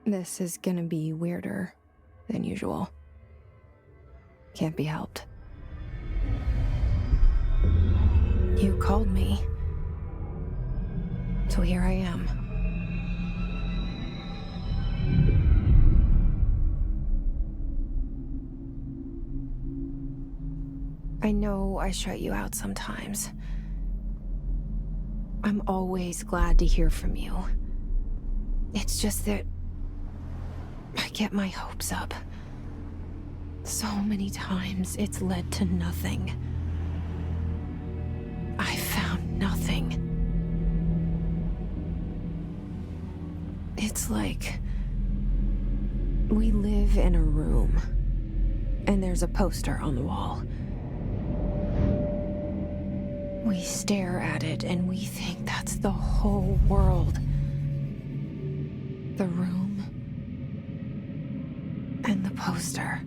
This is gonna be weirder than usual. Can't be helped. You called me. So here I am. I know I shut you out sometimes. I'm always glad to hear from you. It's just that I get my hopes up. So many times it's led to nothing. I found nothing. It's like we live in a room, and there's a poster on the wall. We stare at it and we think that's the whole world. The room and the poster.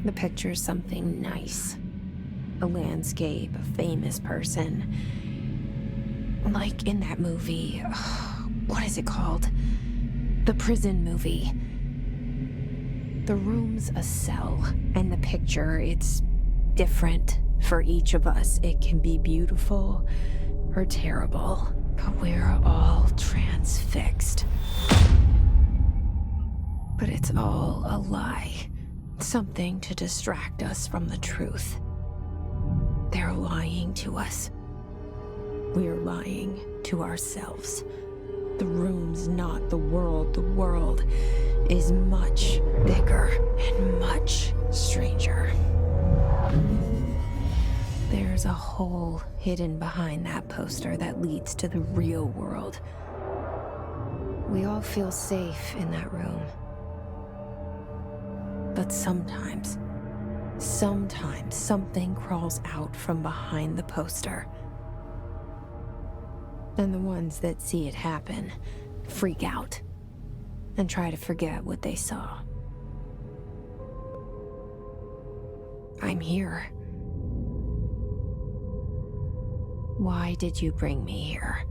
The picture's something nice. A landscape, a famous person. Like in that movie, what is it called? The prison movie. The room's a cell, and the picture, it's different for each of us. It can be beautiful or terrible, but we're all transfixed. But it's all a lie. Something to distract us from the truth. They're lying to us. We're lying to ourselves. The room's not the world. The world is much bigger and much stranger. There's a hole hidden behind that poster that leads to the real world. We all feel safe in that room. But sometimes something crawls out from behind the poster. And the ones that see it happen freak out and try to forget what they saw. I'm here. Why did you bring me here?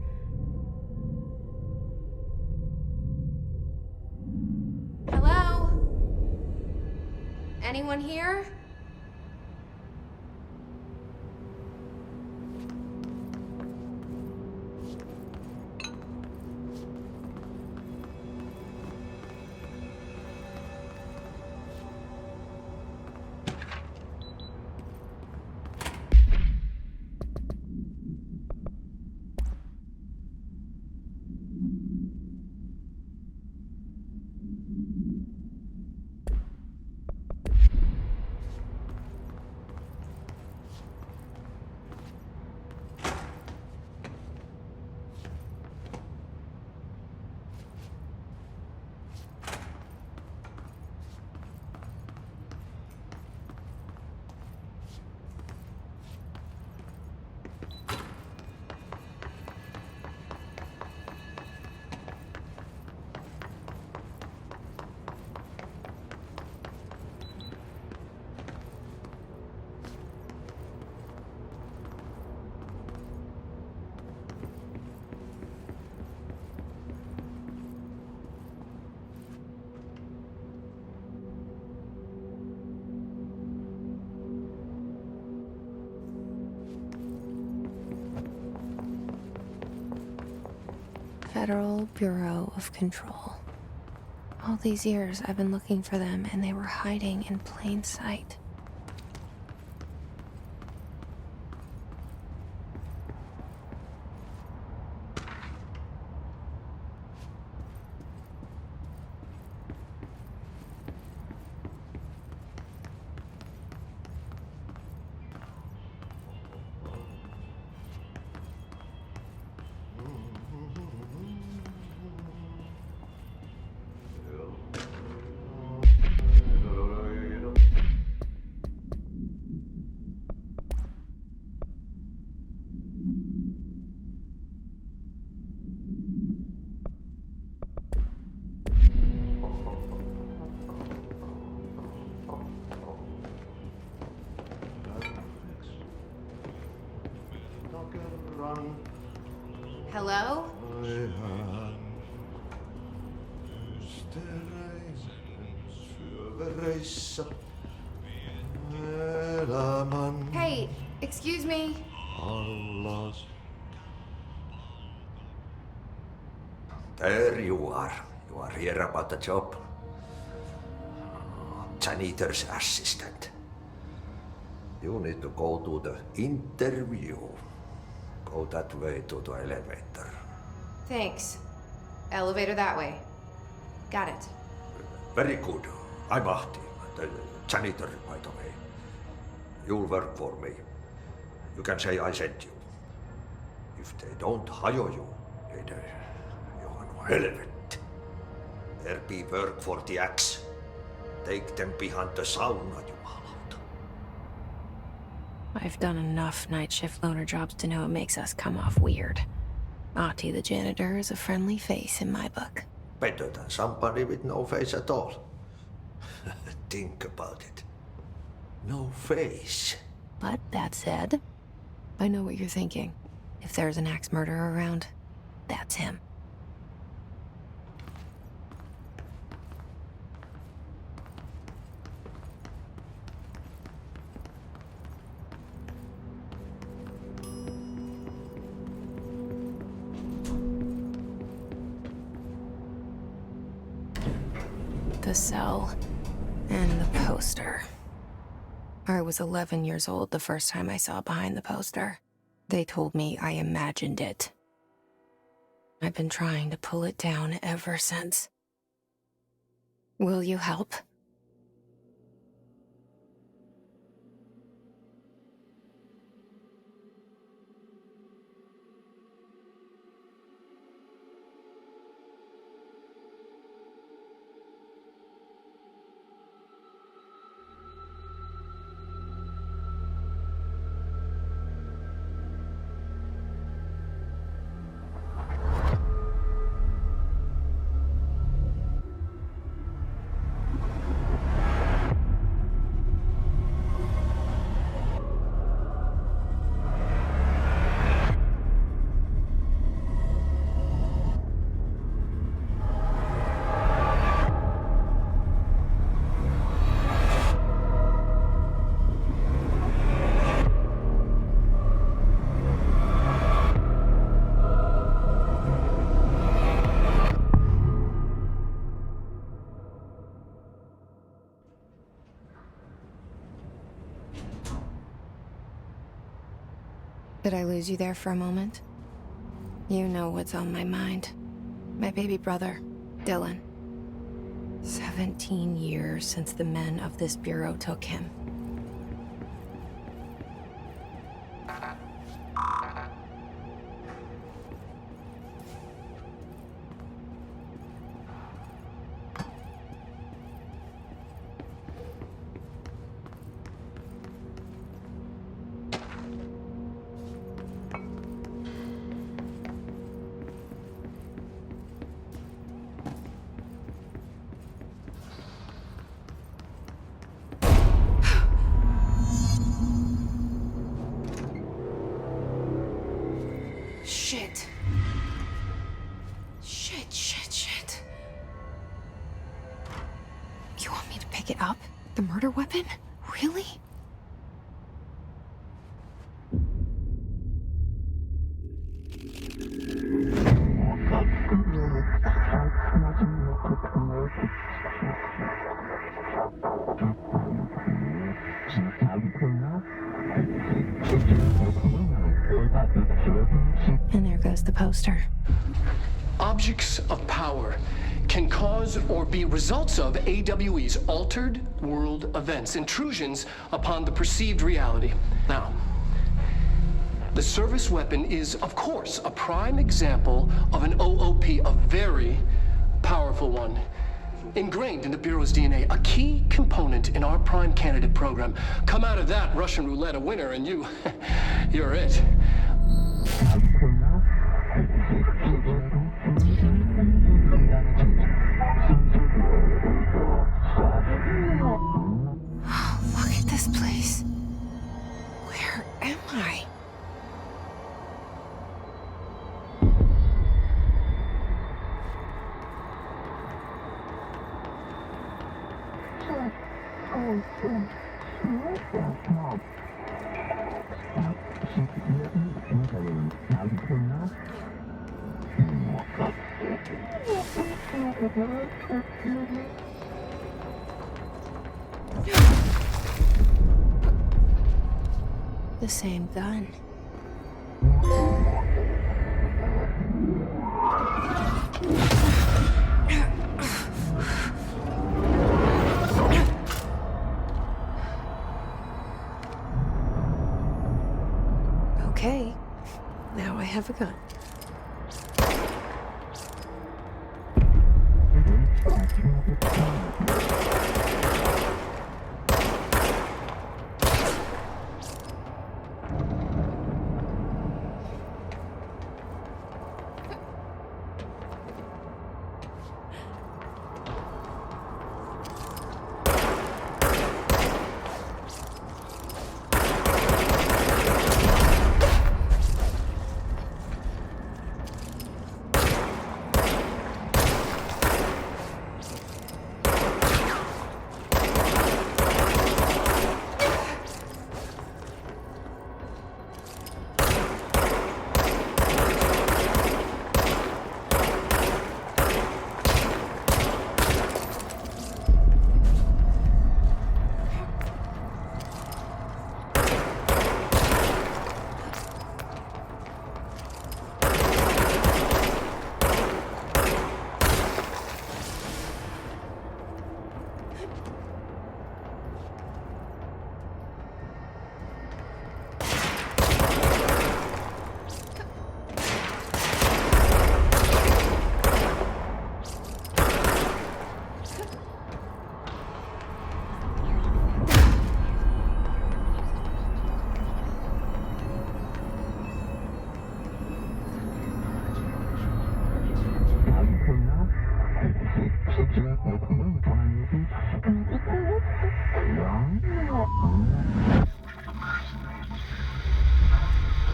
Hello? Anyone here? Federal Bureau of Control. All these years I've been looking for them, and they were hiding in plain sight. Hello? Hey, excuse me. There you are. You are here about the job. Janitor's assistant. You need to go to the interview. Go that way to the elevator. Thanks. Elevator that way. Got it. Very good. I'm Ahti, the janitor, by the way. You'll work for me. You can say I sent you. If they don't hire you, then you're no relevant. There be work for the axe. Take them behind the sauna, you malauta. I've done enough night shift loner jobs to know it makes us come off weird. Ahti the janitor is a friendly face in my book. Better than somebody with no face at all. Think about it. No face. But that said, I know what you're thinking. If there's an axe murderer around, that's him. The cell and the poster. I was 11 years old the first time I saw behind the poster. They told me I imagined it. I've been trying to pull it down ever since. Will you help? Did I lose you there for a moment? You know what's on my mind. My baby brother, Dylan. 17 years since the men of this bureau took him. Shit. Shit. You want me to pick it up? The murder weapon? Really? And there goes the poster. Objects of power can cause or be results of AWE's altered world events, intrusions upon the perceived reality. Now, the service weapon is, of course, a prime example of an OOP, a very powerful one. Ingrained in the Bureau's DNA, a key component in our prime candidate program. Come out of that Russian roulette a winner and you're it. Look at this place. Where am I? The same gun. Okay, now I have a gun.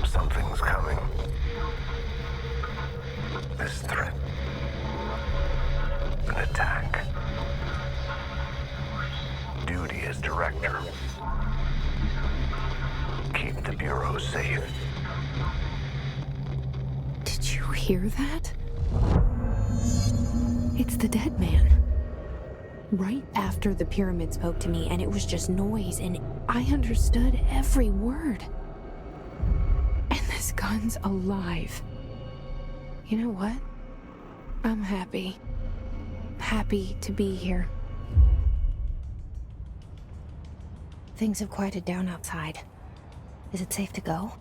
Something's coming. This threat. An attack. Duty as director. Keep the Bureau safe. Did you hear that? It's the dead man. Right after the pyramid spoke to me, and it was just noise, and I understood every word. And this gun's alive. You know what? I'm happy. Happy to be here. Things have quieted down outside. Is it safe to go?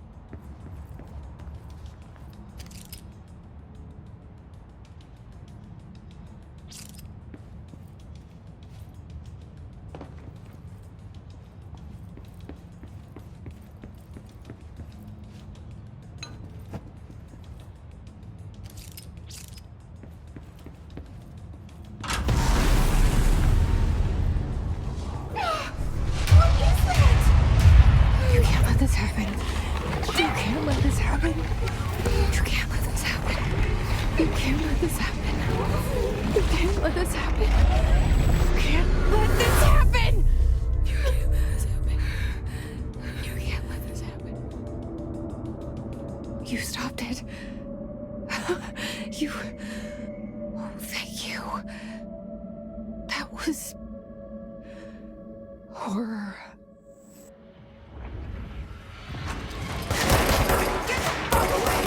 You stopped it. You... Oh, thank you. That was... horror. Get out of the way!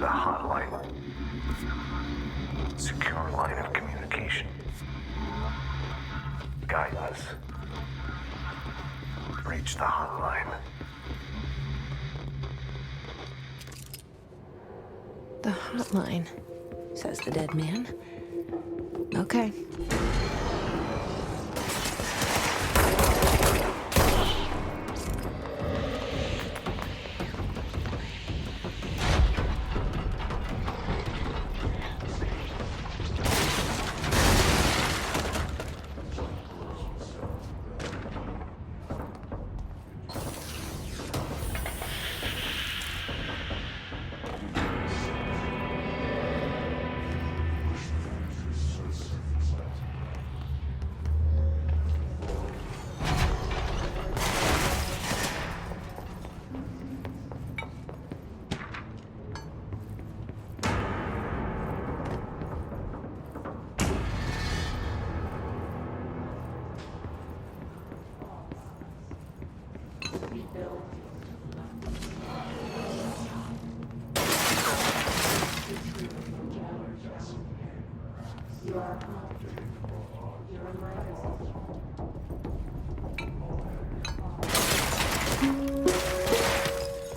the hotline. Secure line of communication. Guidance. Reach the hotline. The hotline, says the dead man. Okay.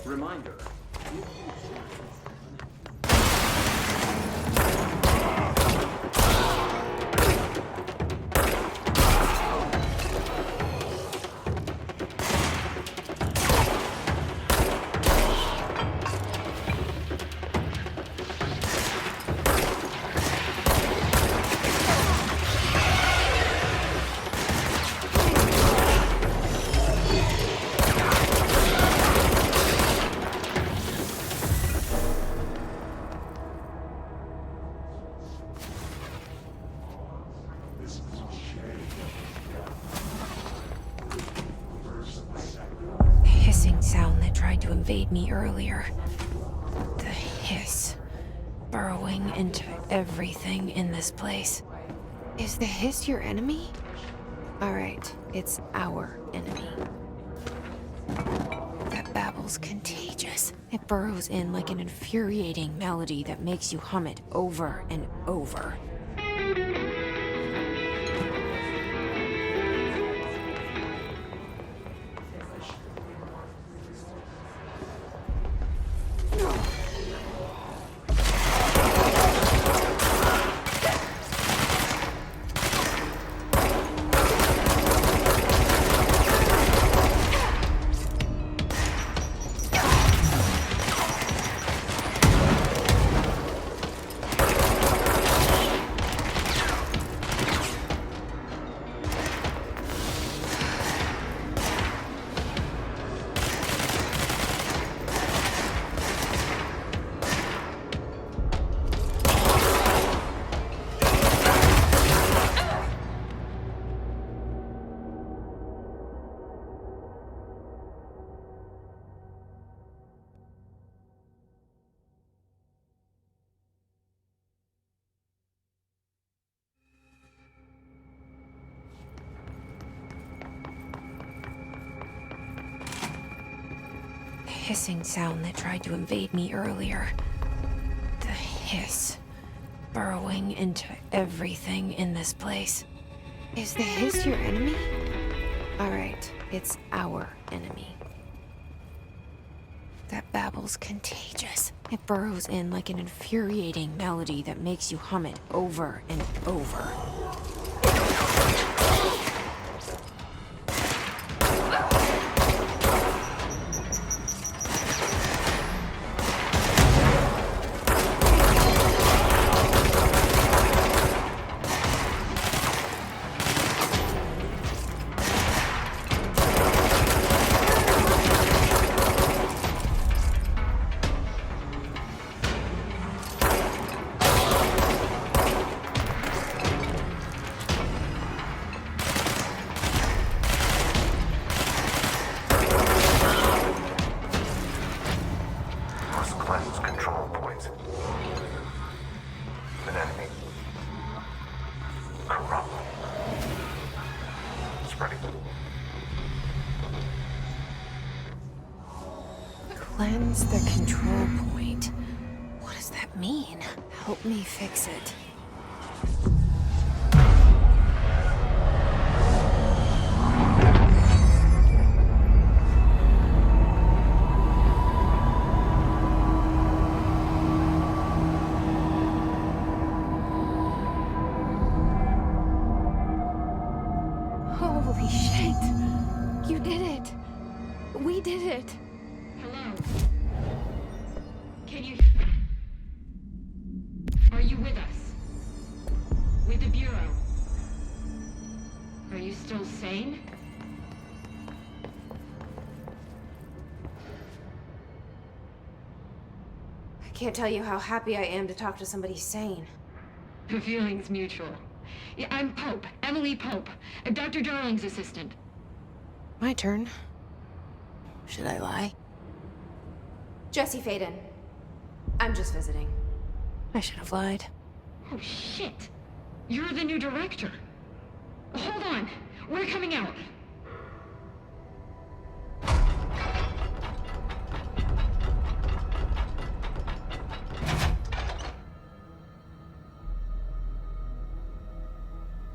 Reminder. To invade me earlier. The hiss burrowing into everything in this place. Is the hiss your enemy? Alright, it's our enemy. That babble's contagious. It burrows in like an infuriating melody that makes you hum it over and over. Hissing sound that tried to invade me earlier. The hiss burrowing into everything in this place. Is the hiss your enemy? Alright, it's our enemy. That babble's contagious. It burrows in like an infuriating melody that makes you hum it over and over. Cleanse the control point. What does Help me fix it. Holy shit! You did it! We did it! Hello? Can you... Are you with us? With the Bureau? Are you still sane? I can't tell you how happy I am to talk to somebody sane. The feeling's mutual. Yeah, I'm Pope. Emily Pope. Dr. Darling's assistant. My turn. Should I lie? Jesse Faden. I'm just visiting. I should have lied. Oh, shit. You're the new director. Hold on. We're coming out.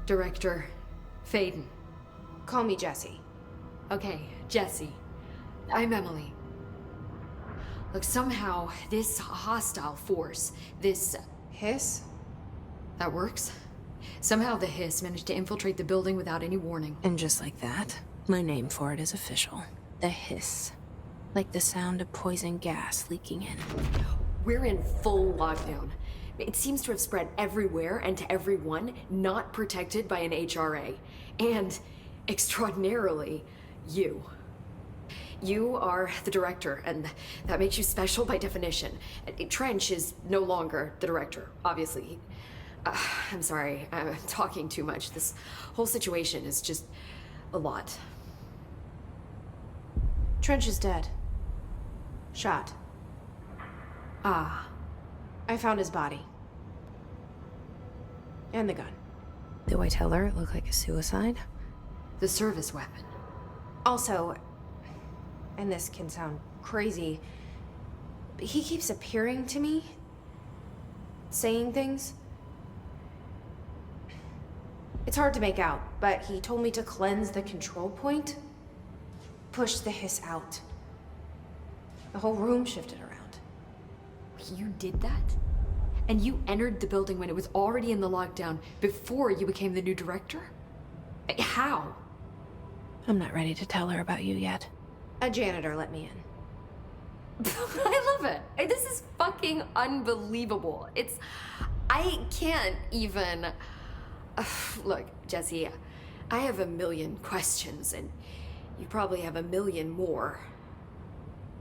Director Faden. Call me Jesse. Okay, Jesse. I'm Emily. Look, somehow this hostile force, this... Hiss? That works? Somehow the hiss managed to infiltrate the building without any warning. And just like that, my name for it is official. The hiss. Like the sound of poison gas leaking in. We're in full lockdown. It seems to have spread everywhere and to everyone not protected by an HRA. And, extraordinarily, you. You are the director, and that makes you special by definition. Trench is no longer the director, obviously. I'm sorry, I'm talking too much. This whole situation is just a lot. Trench is dead. Shot. Ah. I found his body. And the gun. Do I tell her it looked like a suicide? The service weapon. Also, and this can sound crazy, but he keeps appearing to me, saying things. It's hard to make out, but he told me to cleanse the control point, push the hiss out. The whole room shifted around. You did that? And you entered the building when it was already in the lockdown before you became the new director? How? I'm not ready to tell her about you yet. A janitor let me in. I love it. This is fucking unbelievable. I can't even... Look, Jesse, I have a million questions, and you probably have a million more.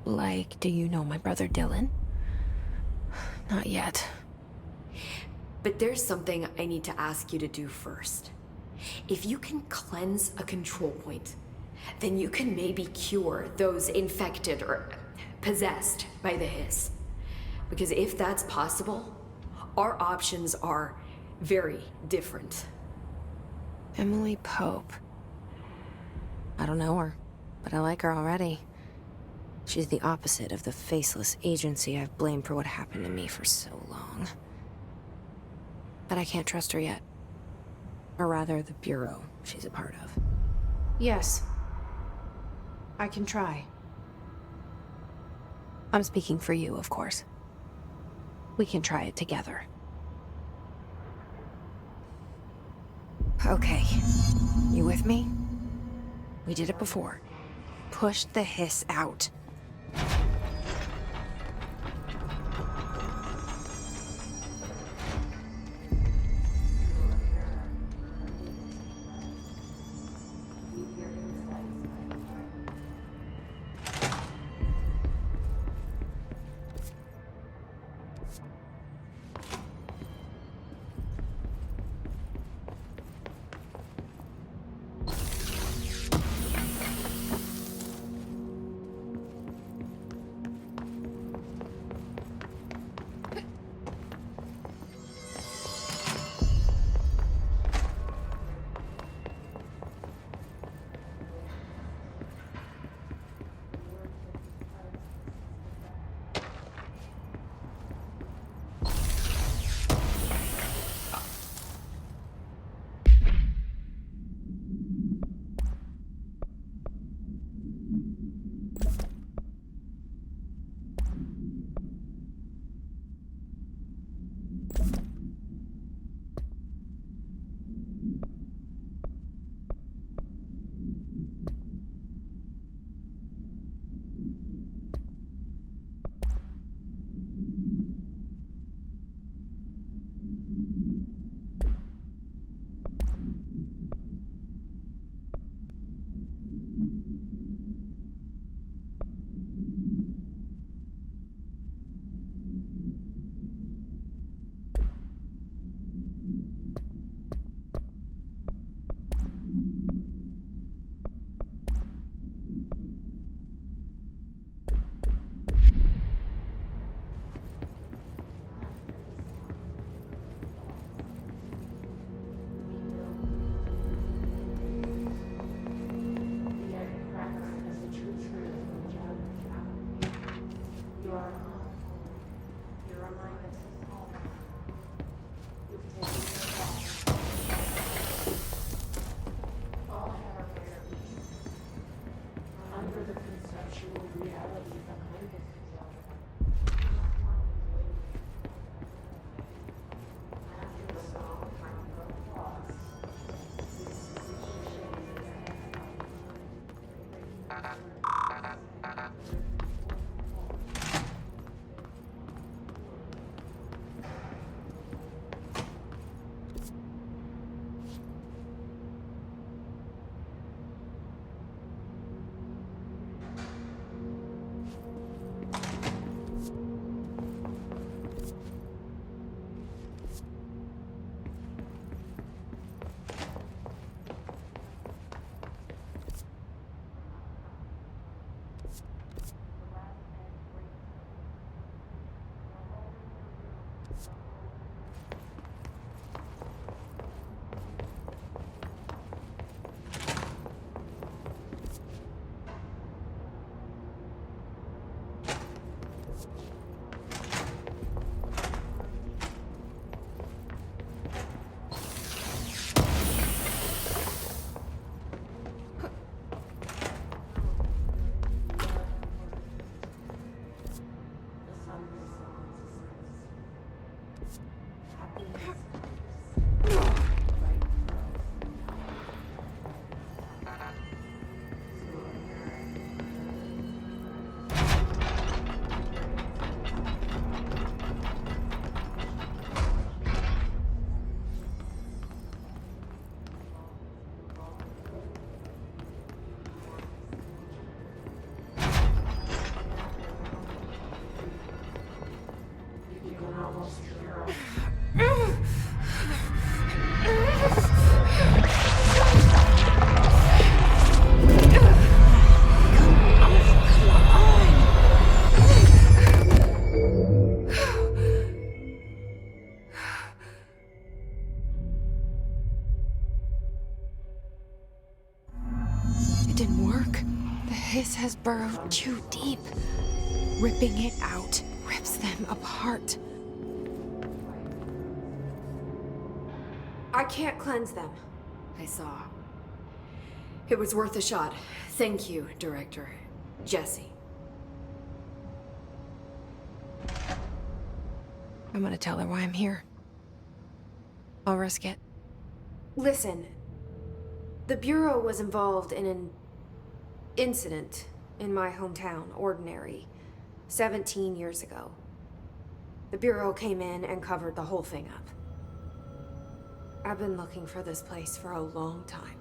Like, do you know my brother Dylan? Not yet. But there's something I need to ask you to do first. If you can cleanse a control point, then you can maybe cure those infected or possessed by the hiss. Because if that's possible, our options are very different. Emily Pope. I don't know her, but I like her already. She's the opposite of the faceless agency I've blamed for what happened to me for so long. But I can't trust her yet. Or rather, the Bureau she's a part of. Yes. I can try. I'm speaking for you, of course. We can try it together. Okay. You with me? We did it before. Push the hiss out. didn't work. The hiss has burrowed too deep. Ripping it out rips them apart. I can't cleanse them. I saw. It was worth a shot. Thank you, Director. Jesse. I'm gonna tell her why I'm here. I'll risk it. Listen, the Bureau was involved in an incident in my hometown, Ordinary, 17 years ago. The Bureau came in and covered the whole thing up. I've been looking for this place for a long time.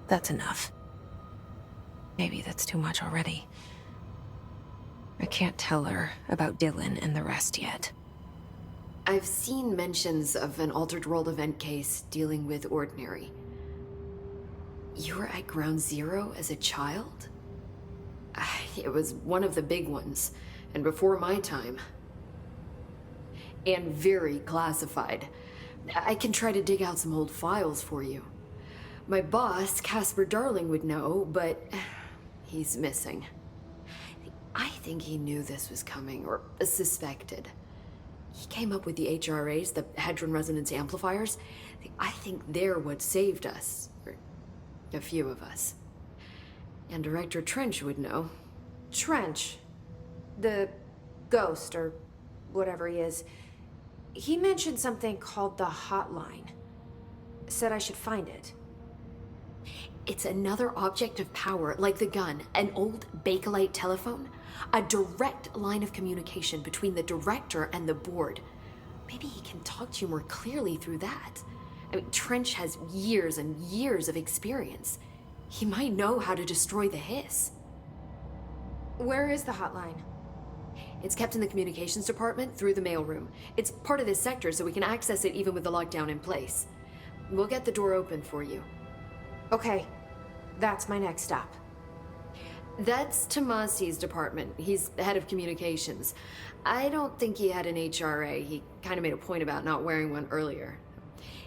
That's enough. Maybe that's too much already. I can't tell her about Dylan and the rest yet. I've seen mentions of an Altered World event case dealing with Ordinary. You were at Ground Zero as a child? It was one of the big ones, and before my time. And very classified. I can try to dig out some old files for you. My boss, Casper Darling, would know, but he's missing. I think he knew this was coming, or suspected. He came up with the HRAs, the Hadron Resonance Amplifiers. I think they're what saved us. Or a few of us. And Director Trench would know. Trench, the ghost, or whatever he is, he mentioned something called the Hotline. Said I should find it. It's another object of power, like the gun, an old Bakelite telephone. A direct line of communication between the director and the board. Maybe he can talk to you more clearly through that. I mean, Trench has years and years of experience. He might know how to destroy the hiss. Where is the hotline? It's kept in the communications department through the mailroom. It's part of this sector, so we can access it even with the lockdown in place. We'll get the door open for you. Okay, that's my next stop. That's Tomasi's department. He's the head of communications. I don't think he had an HRA. He kind of made a point about not wearing one earlier.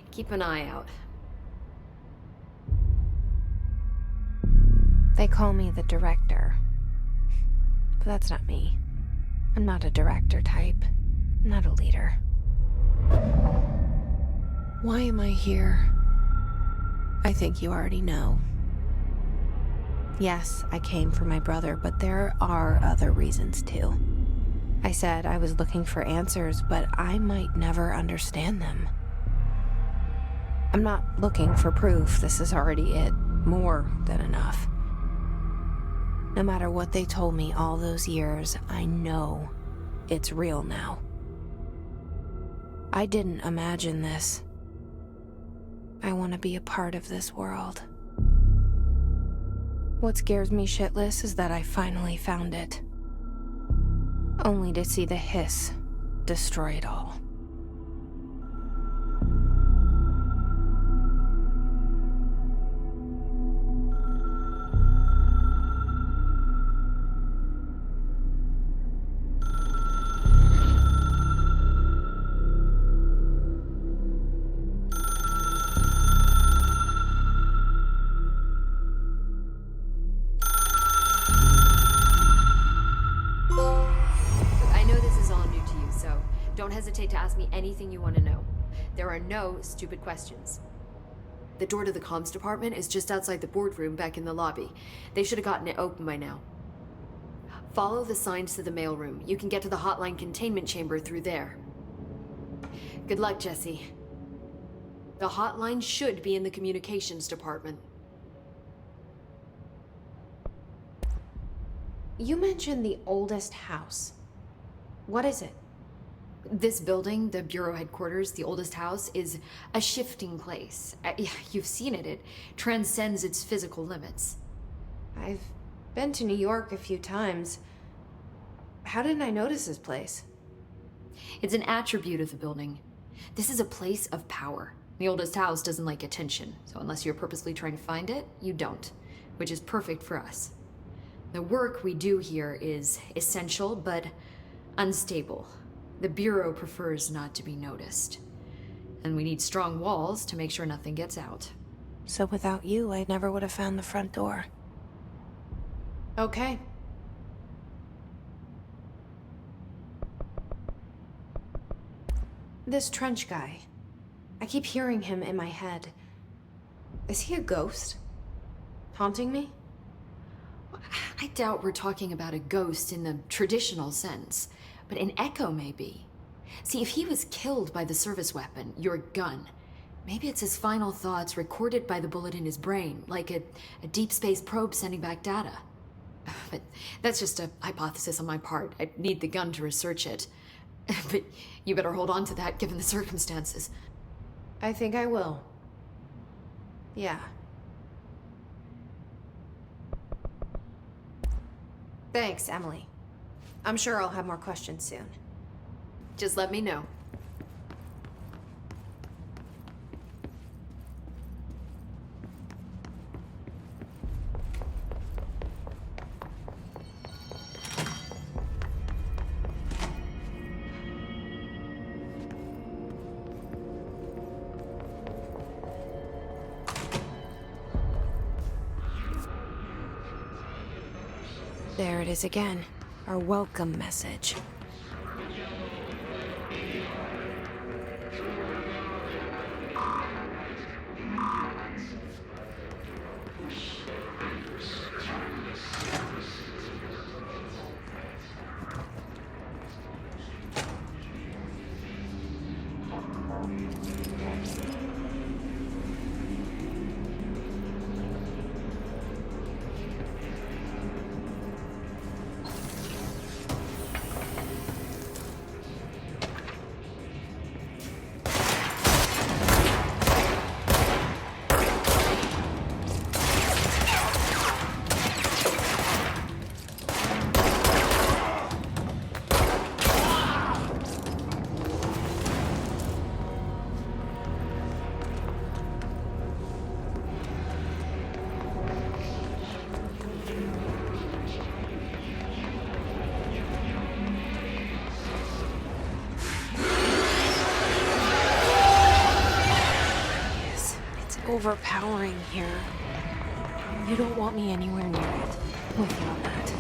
Keep an eye out. They call me the director. But that's not me. I'm not a director type. I'm not a leader. Why am I here? I think you already know. Yes, I came for my brother, but there are other reasons too. I said I was looking for answers, but I might never understand them. I'm not looking for proof. This is already it. More than enough. No matter what they told me all those years, I know it's real now. I didn't imagine this. I want to be a part of this world. What scares me shitless is that I finally found it. Only to see the hiss destroy it all. Don't hesitate to ask me anything you want to know. There are no stupid questions. The door to the comms department is just outside the boardroom back in the lobby. They should have gotten it open by now. Follow the signs to the mailroom. You can get to the hotline containment chamber through there. Good luck, Jesse. The hotline should be in the communications department. You mentioned the oldest house. What is it? This building, the Bureau headquarters, the oldest house, is a shifting place. You've seen it. It transcends its physical limits. I've been to New York a few times. How didn't I notice this place? It's an attribute of the building. This is a place of power. The oldest house doesn't like attention, so unless you're purposely trying to find it, you don't, which is perfect for us. The work we do here is essential, but unstable. The Bureau prefers not to be noticed. And we need strong walls to make sure nothing gets out. So without you, I never would have found the front door. Okay. This Trench guy. I keep hearing him in my head. Is he a ghost? Haunting me? I doubt we're talking about a ghost in the traditional sense, but an echo maybe. See, if he was killed by the service weapon, your gun, maybe it's his final thoughts recorded by the bullet in his brain, like a deep space probe sending back data. But that's just a hypothesis on my part. I'd need the gun to research it. But you better hold on to that given the circumstances. I think I will. Yeah. Thanks, Emily. I'm sure I'll have more questions soon. Just let me know. There it is again. Our welcome message. Overpowering here. You don't want me anywhere near it. With you on that.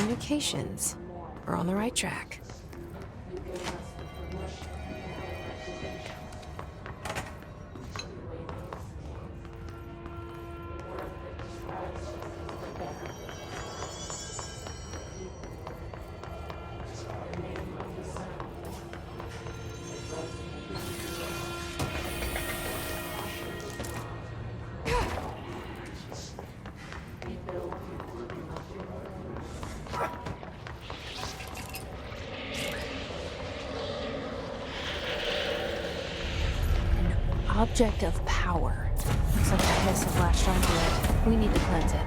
communications. We're on the right track. Object of power. Looks like the hiss have latched onto it. We need to cleanse it.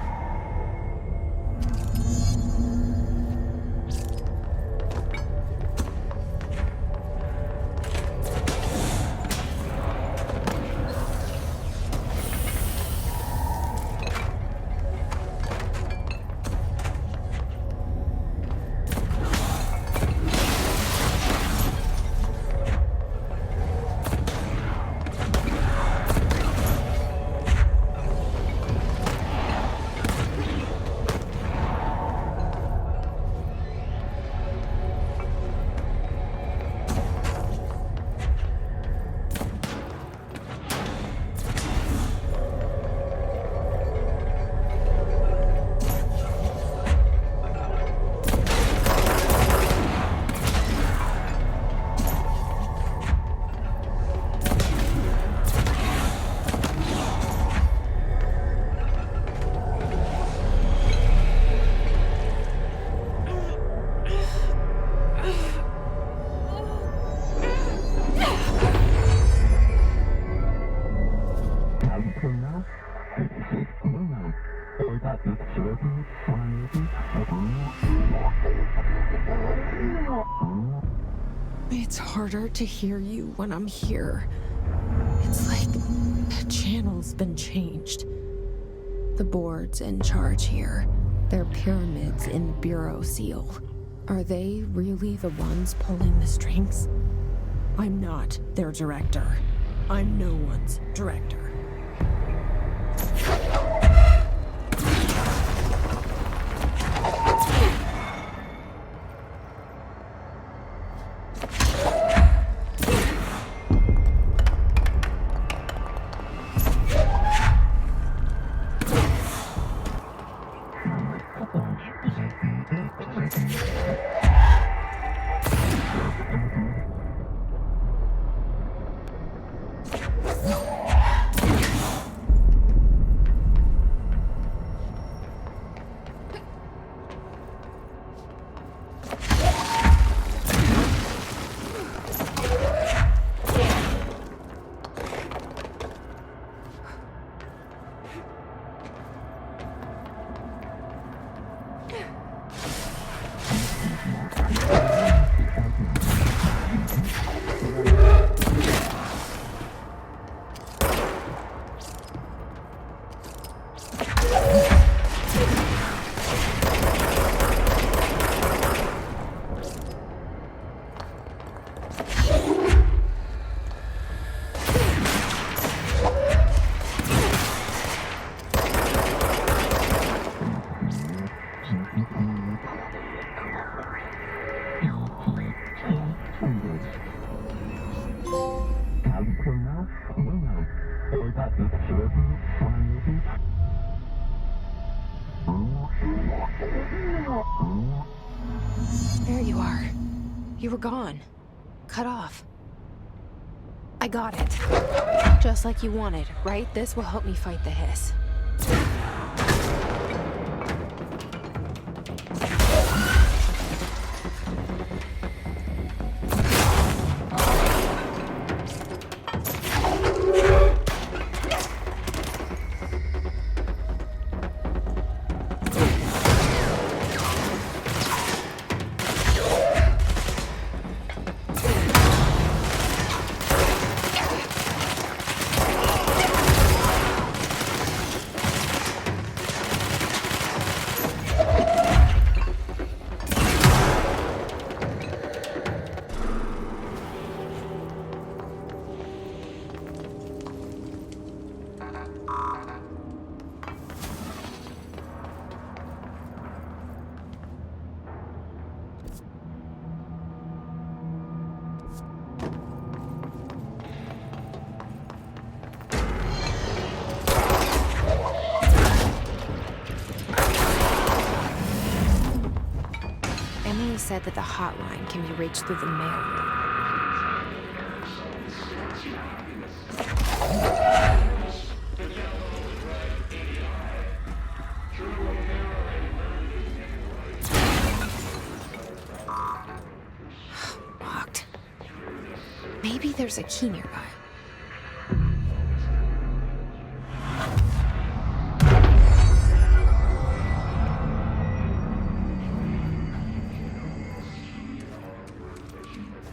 It's harder to hear you when I'm here. It's like the channel's been changed. The board's in charge here. They're pyramids in the Bureau seal. Are they really the ones pulling the strings? I'm not their director. I'm no one's director. There you are. You were gone. Cut off. I got it. Just like you wanted, right? This will help me fight the hiss. said that the hotline can be reached through the mailroom. Locked. Maybe there's a key nearby.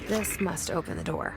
This must open the door.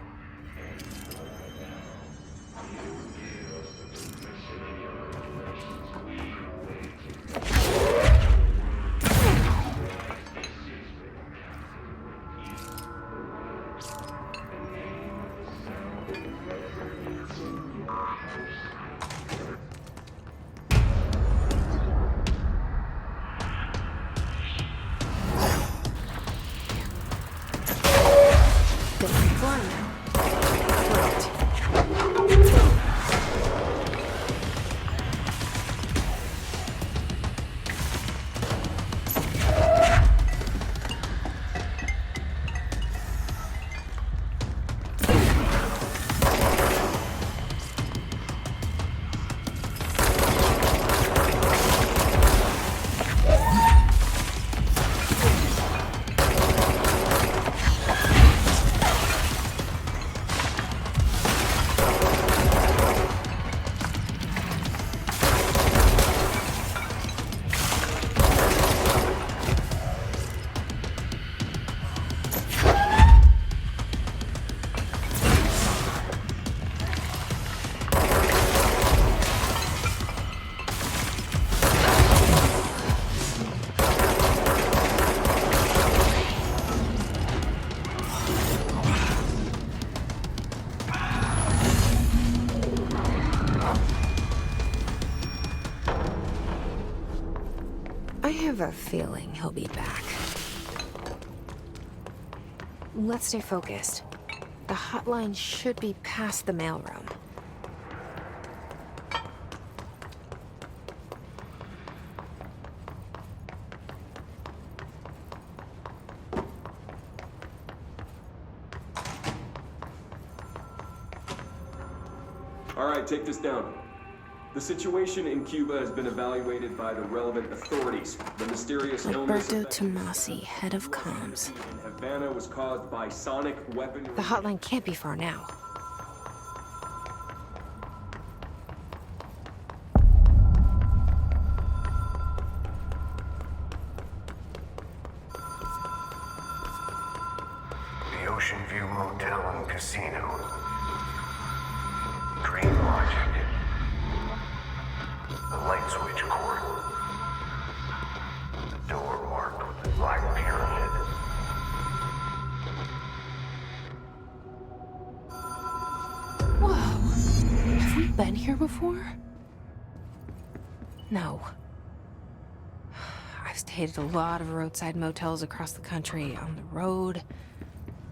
I have a feeling he'll be back. Let's stay focused. The hotline should be past the mailroom. All right, take this down. The situation in Cuba has been evaluated by the relevant authorities. The mysterious illness Roberto Tomasi, head of comms. in Havana was caused by sonic weaponry. The hotline can't be far now. The Ocean View Motel and Casino. Green Logic. The light switch cord. The door marked with the black pyramid. Whoa. Have we been here before? No. I've stayed at a lot of roadside motels across the country, on the road,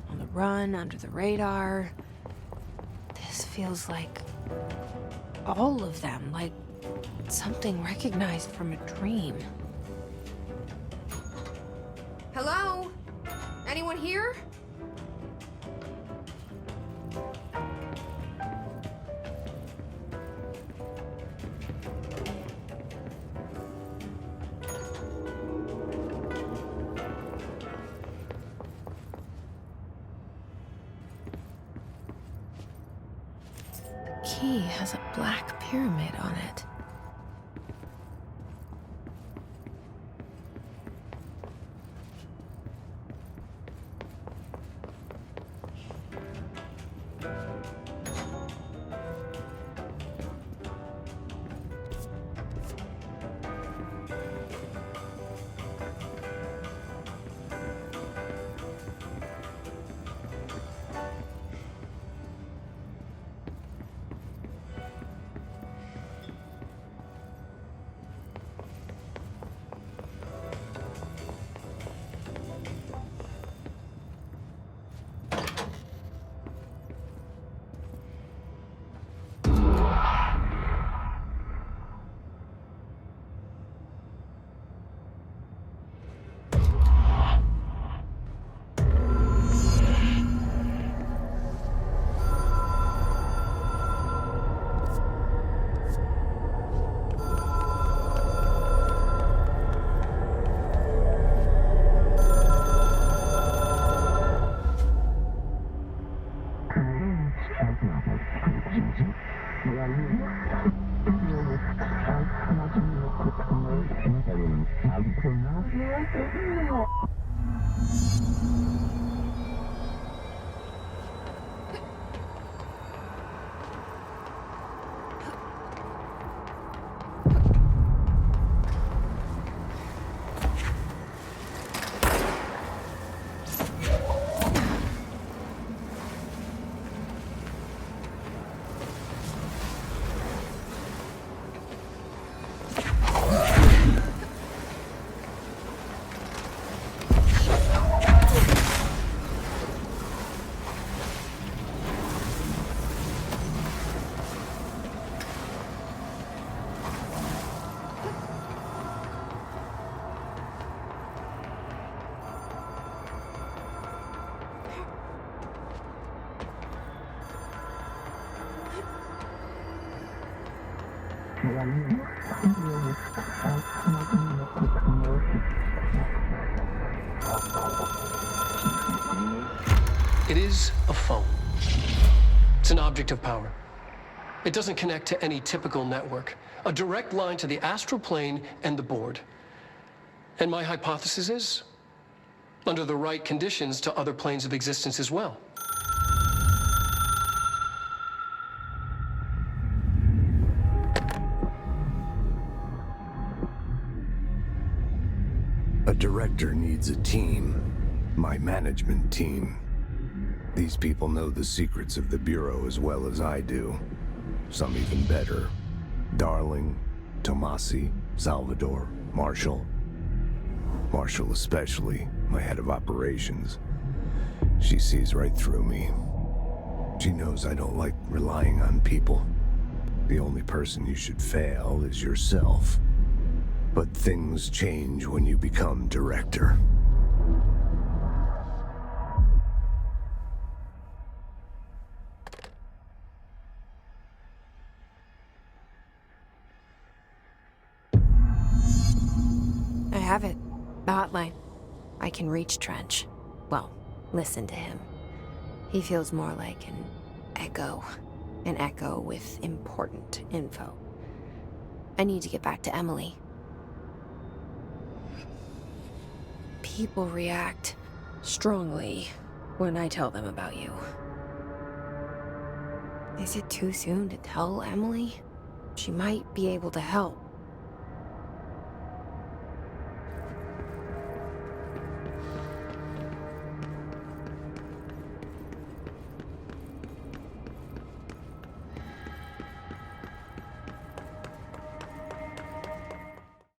on the run, under the radar. This feels like all of them, like something recognized from a dream. Hello? Anyone here? The key has a black pyramid on it. It is a phone. It's an object of power. It doesn't connect to any typical network. A direct line to the astral plane and the board. And my hypothesis is, under the right conditions, to other planes of existence as well. A director needs a team. My management team. These people know the secrets of the Bureau as well as I do. Some even better. Darling, Tomasi, Salvador, Marshall. Marshall especially, my head of operations. She sees right through me. She knows I don't like relying on people. The only person you should fail is yourself. But things change when you become director. I have it. The hotline. I can reach Trench. Well, listen to him. He feels more like an echo. An echo with important info. I need to get back to Emily. People react strongly when I tell them about you. Is it too soon to tell Emily? She might be able to help.